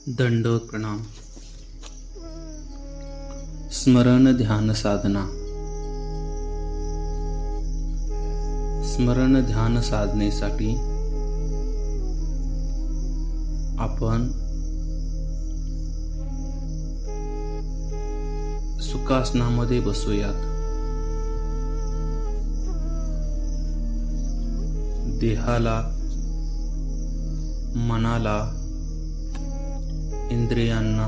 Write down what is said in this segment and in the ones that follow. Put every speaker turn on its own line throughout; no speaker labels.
दंडवत प्रणाम. स्मरण ध्यान साधना. स्मरण ध्यान साधनेसाठी आपण सुखासनामध्ये बसूयात. देहाला, मनाला, इंद्रियांना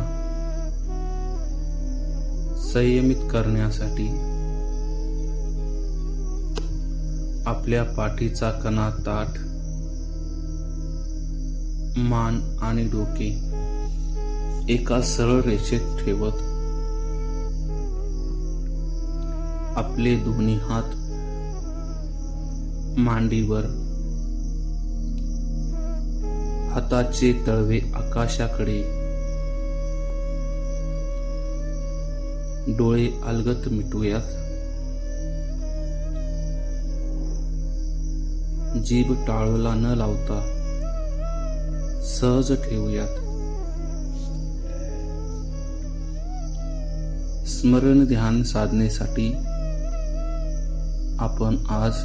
संयमित करण्यासाठी आपल्या पाठीचा कणा ताठ, मान आणि डोके एका सरळ रेषेत ठेवत आपले दोन्ही हात मांडीवर, हाताचे तळवे आकाशाकडे, डोळे अलगद मिटूयात. जीभ टाळूला न लावता सहज ठेवूयात. स्मरण ध्यान साधनेसाठी आपण आज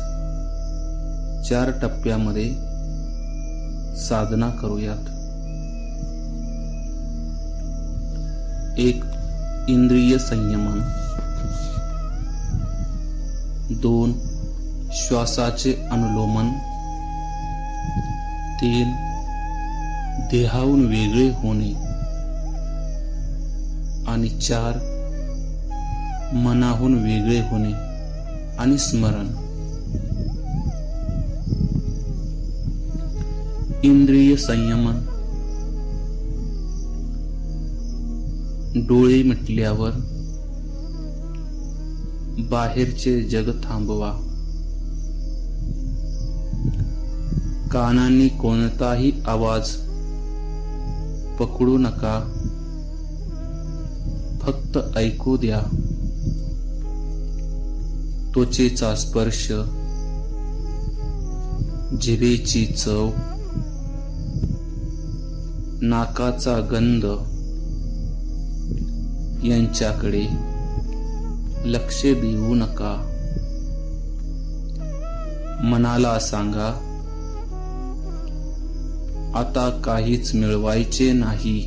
4 टप्प्यामध्ये साधना करूयात. 1. इंद्रिय संयमन. 2. श्वासाचे अनुलोमन. 3. देहाहून वेगळे होणे. आणि 4. मनाहून वेगळे होणे आणि स्मरण. इंद्रिय संयमन. डोळे मिटल्यावर बाहेरचे जग थांबवा. कानांनी कोणताही आवाज पकडू नका, फक्त ऐकू द्या. त्वचेचा स्पर्श, जिभेची चव, नाकाचा गंध यांच्याकडे लक्ष देऊ नका. मनाला सांगा, आता काहीच मिळवायचे नाही,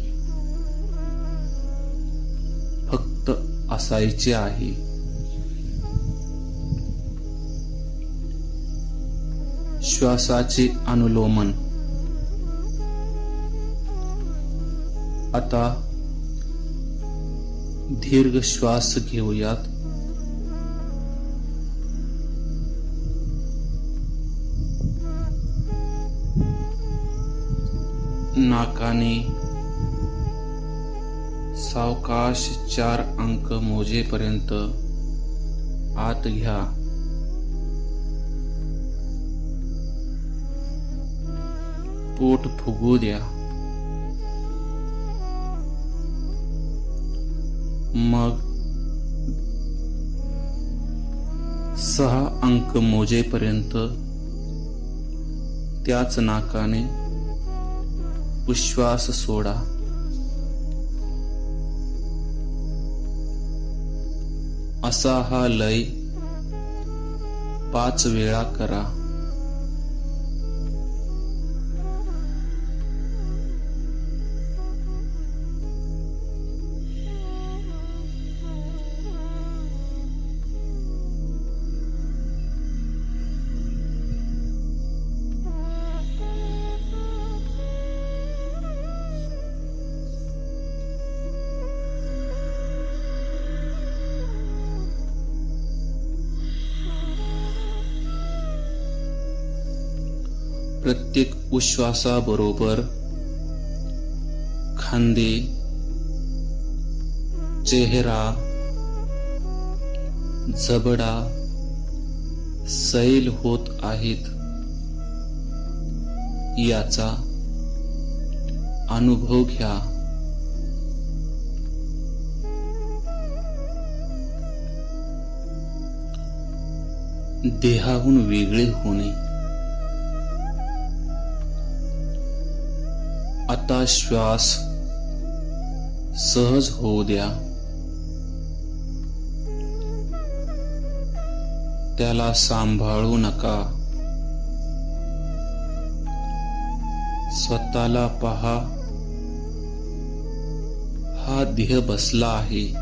फक्त असायचे आहे. श्वासाचे अनुलोमन. आता दीर्घ श्वास घेऊयात. नाकाने सावकाश 4 अंक मोजेपर्यंत आत घ्या. पोट फुगू द्या. मग 6 अंक मोजेपर्यंत त्याच नाकाने उश्वास सोडा. असा हा लय 5 वेळा करा. प्रत्येक उश्वासाबरोबर खांदे, चेहरा, जबडा सैल होत आहेत याचा अनुभव घ्या. देहाहून वेगळे होणे. आता श्वास सहज होऊ द्या. त्याला सांभाळू नका. स्वतःला पहा. हा देह बसला आहे,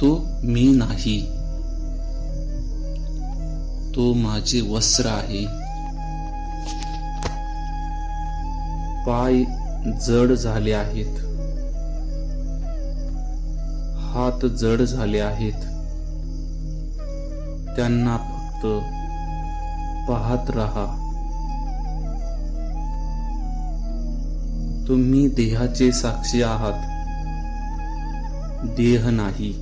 तो मी नाही. तो माझे वस्त्र आहे. पाय जड झाले आहेत, हात जड झाले आहेत. त्यांना फक्त पाहत राहा. तुम्ही देहाचे साक्षी आहात, देह नाही.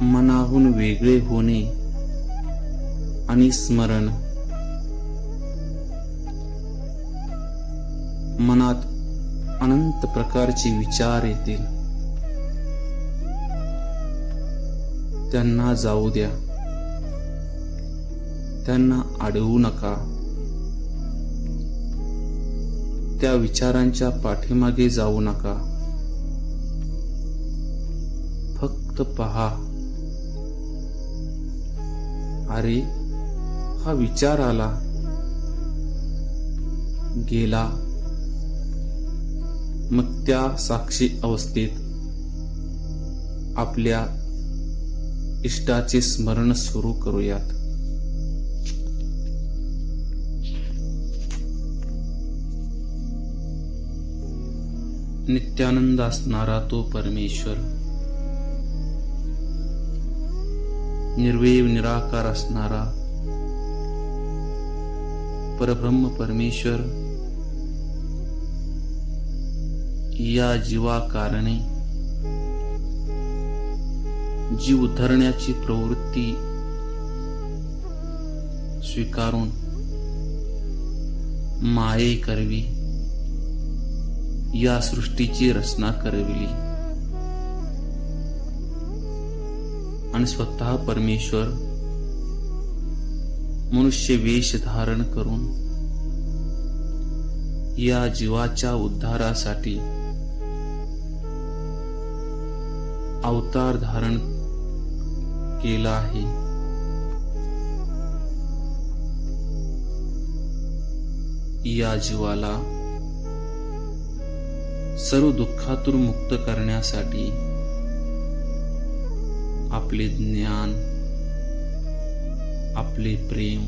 मनाहून वेगळे होणे आणि स्मरण. मनात अनंत प्रकारचे विचार येतील, त्यांना जाऊ द्या. त्यांना अडवू नका. त्या विचारांच्या पाठीमागे जाऊ नका. फक्त पहा. अरे, हा विचार आला, गेला. मग त्या साक्षी अवस्थेत आपल्या इष्टाचे स्मरण सुरू करूयात. नित्यानंद असणारा तो परमेश्वर, निर्वैव निराकार असणारा परब्रह्म परमेश्वर या जीवाकारणे जीव धरण्याची प्रवृत्ती स्वीकारून माये करवी या सृष्टीची रचना करविली आणि स्वतः परमेश्वर मनुष्य वेश धारण करून या जीवाच्या उद्धारासाठी अवतार धारण केला आहे. या जीवाला सर्व दुःखातून मुक्त करण्यासाठी आपले ज्ञान, आपले प्रेम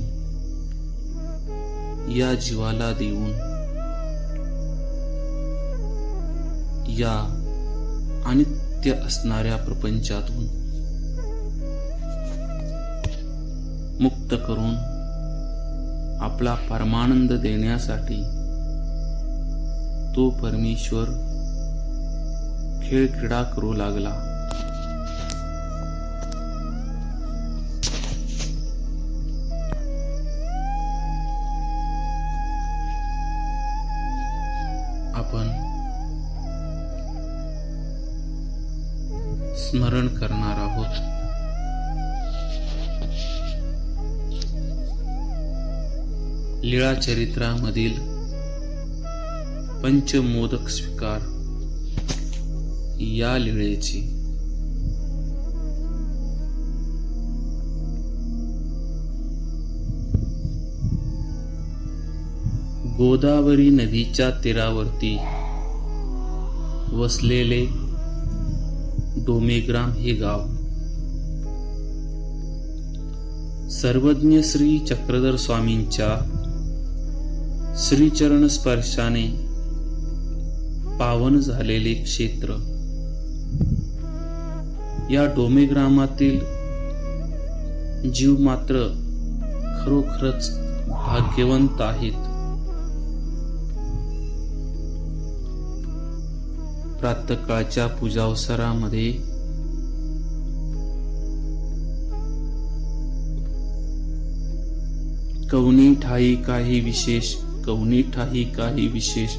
या जीवाला देऊन या अनित्य असणाऱ्या प्रपंचातून मुक्त करून आपला परमानंद देण्यासाठी तो परमेश्वर खेळ क्रीडा करू लागला. आपण स्मरण करणार आहोत. लीळा चरित्रामधील पंचमोदक स्वीकार या लीळेची. गोदावरी नदीच्या तीरावरती वसलेले डोमेग्राम हे गाव सर्वज्ञ श्री चक्रधर स्वामींच्या श्रीचरण स्पर्शाने पावन झालेले क्षेत्र. या डोमेग्रामातील जीव मात्र खरोखरच भाग्यवंत आहेत. प्रातःकाळच्या पूजावसरामध्ये कवनी ठाई काही विशेष, कवनी ठाई काही विशेष,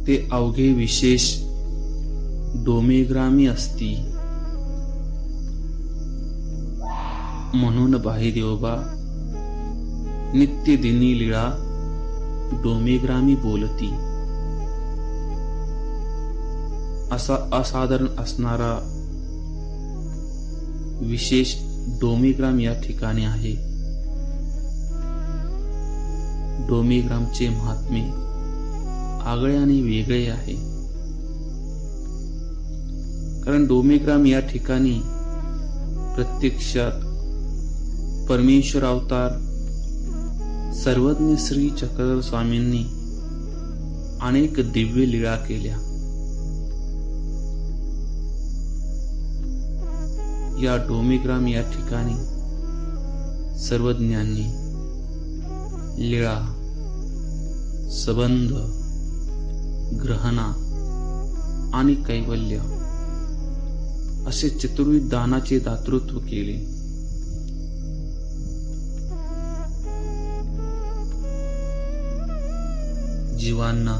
ते अवघे विशेष डोमेग्रामी असती. म्हणून भाई देवबा नित्य दिनी लीळा डोमेग्रामी बोलती. असा असाधारण असणारा विशेष डोमेग्राम या ठिकाणी आहे. डोमेग्रामचे महात्म्य आगळे आणि वेगळे आहे. कारण डोमेग्राम या ठिकाणी प्रत्यक्षात परमेश्वर अवतार सर्वज्ञ श्री चक्रधर स्वामींनी अनेक दिव्य लीळा केल्या. या डोमेग्राम या ठिकाणी सर्वज्ञांनी लीळा, संबंध, ग्रहणा आणि कैवल्य असे चतुर्विध दानाचे दातृत्व केले. जीवांना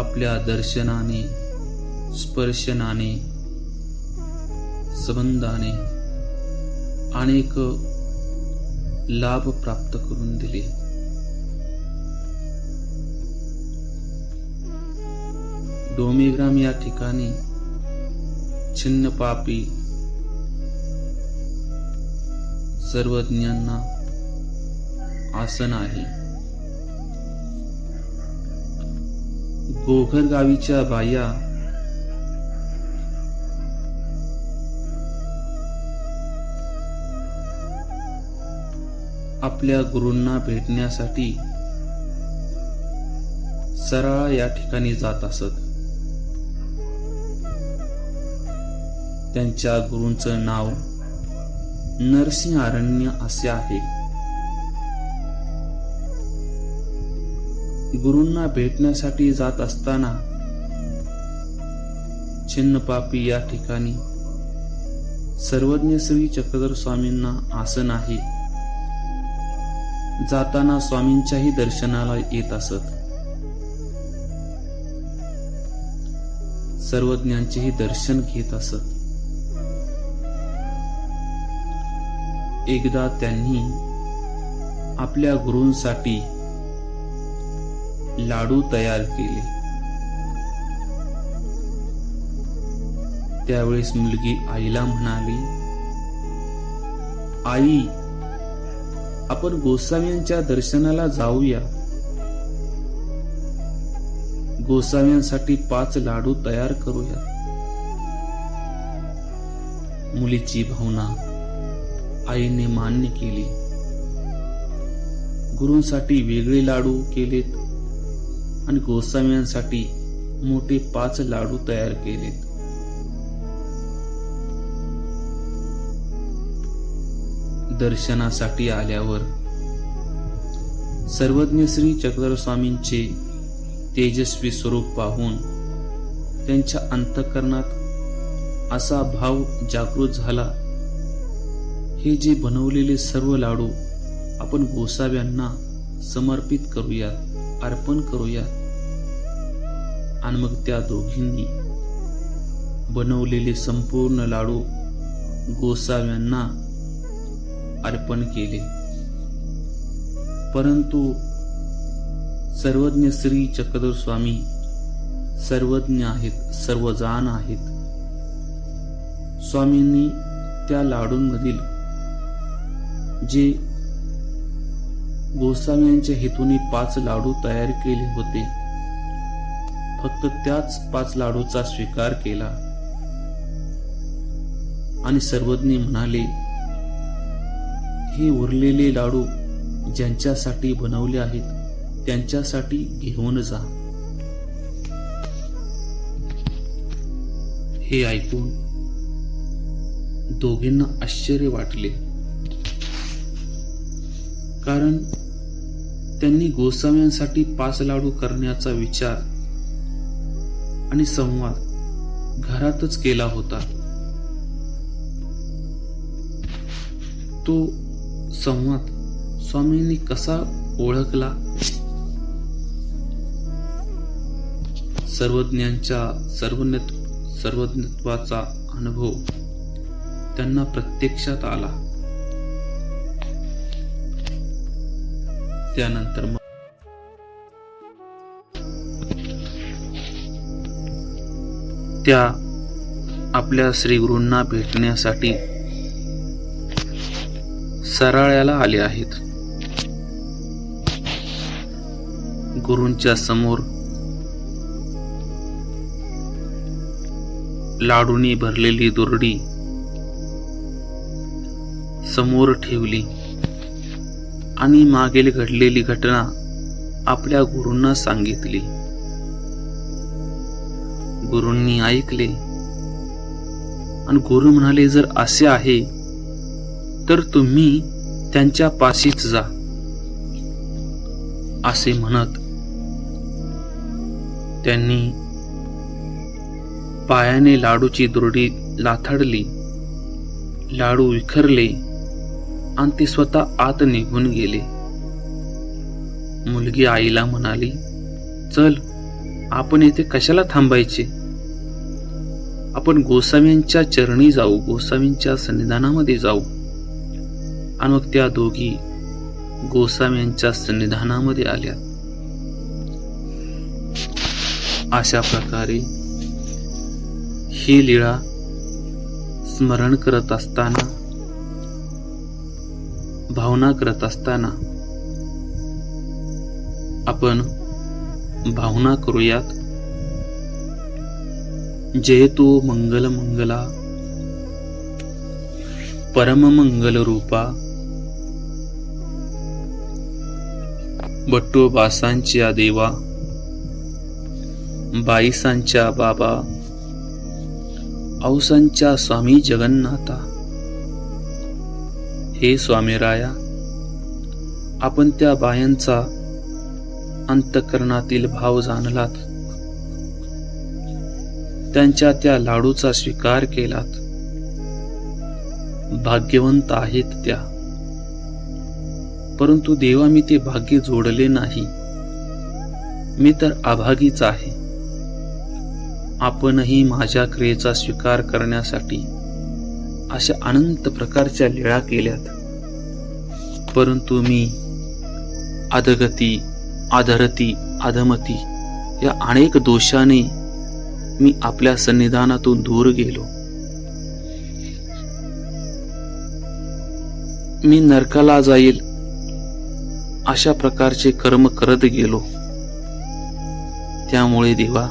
आपल्या दर्शनाने, स्पर्शनाने, संबंधाने अनेक लाभ प्राप्त करून दिले. डोमेग्राम या ठिकाणी छिन्न पापी सर्वज्ञांना आसन आहे. गोघर गावीच्या बाया आपल्या गुरूंना भेटण्यासाठी सरळा या ठिकाणी जात असत. त्यांच्या गुरूंचं नाव नरसिंह अरण्य असे आहे. गुरूंना भेटण्यासाठी जात असताना छिन्नपापी या ठिकाणी सर्वज्ञ श्री चक्रधर स्वामींना आसन आहे. जाताना स्वामींच्याही दर्शनाला येत असत. सर्वज्ञांचेही दर्शन घेत असत. एकदा त्यांनी आपल्या गुरूंसाठी लाडू तयार केले. त्यावेळेस मुलगी आईला म्हणाली, आई, आपण गोसाव्यांच्या दर्शनाला जाऊया. गोसाव्यांसाठी 5 लाडू तयार करूया. मुलीची भावना आईने मान्य केली. गुरूंसाठी वेगळे लाडू केलेत आणि गोसाव्यांसाठी मोठे 5 लाडू तयार केलेत. दर्शनासाठी आल्यावर सर्वज्ञ श्री चक्रधर स्वामींचे तेजस्वी स्वरूप पाहून त्यांच्या अंतःकरणात असा भाव जागृत झाला, हे जे बनवलेले सर्व लाडू आपण गोसाव्यांना समर्पित करूया, अर्पण करूया. आणि मग त्या दोघींनी बनवलेले संपूर्ण लाडू गोसाव्यांना अर्पण केले. परंतु सर्वज्ञ श्री चक्रधर स्वामी सर्वज्ञ आहेत, सर्वजान आहेत. स्वामींनी त्या लाडूंमधील जे गोसाव्यांच्या हेतूने 5 लाडू तयार केले होते, फक्त त्याच 5 लाडूचा स्वीकार केला आणि सर्वज्ञ म्हणाले, हे उरलेले लाडू ज्यांच्यासाठी बनवले आहेत त्यांच्यासाठी घेऊन जा. हे ऐकून दोघींना आश्चर्य वाटले, कारण त्यांनी गोसाव्यांसाठी 5 लाडू करण्याचा विचार आणि संवाद घरातच केला होता. तो संवाद स्वामींनी कसा ओळखला? सर्वज्ञांच्या सर्वज्ञत्वाचा अनुभव त्यांना प्रत्यक्षात आला. त्यानंतर मग त्या आपल्या श्रीगुरूंना भेटण्यासाठी सराळ्याला आले आहेत. गुरूंच्या समोर लाडूनी भरलेली दुर्डी समोर ठेवली आणि मागील घडलेली घटना आपल्या गुरूंना सांगितली. गुरूंनी ऐकले आणि गुरु म्हणाले, जर असे आहे तर तुम्ही त्यांच्या पाशीच जा. असे म्हणत त्यांनी पायाने लाडूची दुर्डी लाथडली. लाडू विखरले आणि ते स्वतः आत निघून गेले. मुलगी आईला म्हणाली, चल आपण येथे कशाला थांबायचे, आपण गोसाव्यांच्या चरणी जाऊ, गोसावींच्या सन्निधानामध्ये जाऊ. आणि मग त्या दोघी गोसाव्यांच्या सन्निधानामध्ये आल्या. अशा प्रकारे ही लीळा स्मरण करत असताना, भावना करत असताना आपण भावना करूयात. जयतु मंगल मंगला परम मंगल रूपा बट्टोबासांच्या देवा, बाईसांच्या बाबा, औसांच्या स्वामी जगन्नाथा. हे स्वामीराया, आपण त्या बायांचा अंतःकरणातील भाव जाणलात, त्यांच्या त्या लाडूचा स्वीकार केलात. भाग्यवंत आहेत त्या. परंतु देवा, मी ते भाग्य जोडले नाही, मी तर अभागीच आहे. आपणही माझ्या क्रियेचा स्वीकार करण्यासाठी अशा अनंत प्रकारच्या लीळा केल्यात. परंतु मी अधगती, अधरती, अधमती या अनेक दोषाने मी आपल्या सन्निधानातून दूर गेलो. मी नरकाला जाईल अशा प्रकारचे कर्म करत गेलो. त्यामुळे देवा,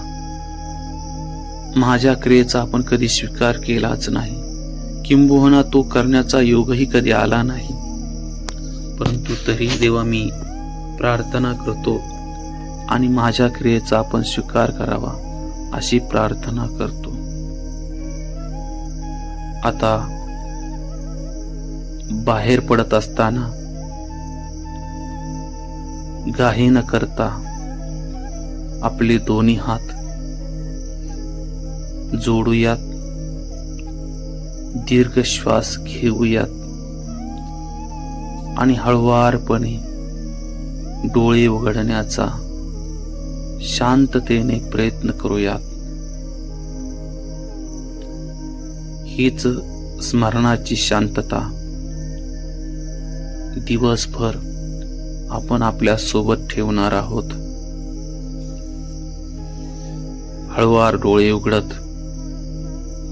माझ्या क्रियेचा आपण कधी स्वीकार केलाच नाही, किंबहुना तो करण्याचा योगही कधी आला नाही. परंतु तरी देवा, मी प्रार्थना करतो आणि माझ्या क्रियेचा आपण स्वीकार करावा अशी प्रार्थना करतो. आता बाहेर पडत असताना घाई न करता आपले दोन्ही हात जोडूयात, दीर्घ श्वास घेऊयात आणि हळुवारपणे डोळे उघडण्याचा शांततेने प्रयत्न करूयात. हीच स्मरणाची शांतता दिवसभर आपण आपल्या सोबत ठेवणार आहोत. हळुवार डोळे उघडत,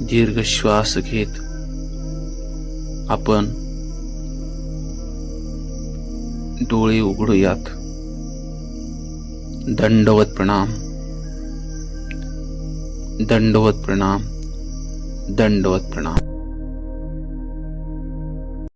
दीर्घ श्वास घेत आपण डोळे उघडूयात. दंडवत प्रणाम, दंडवत प्रणाम, दंडवत प्रणाम.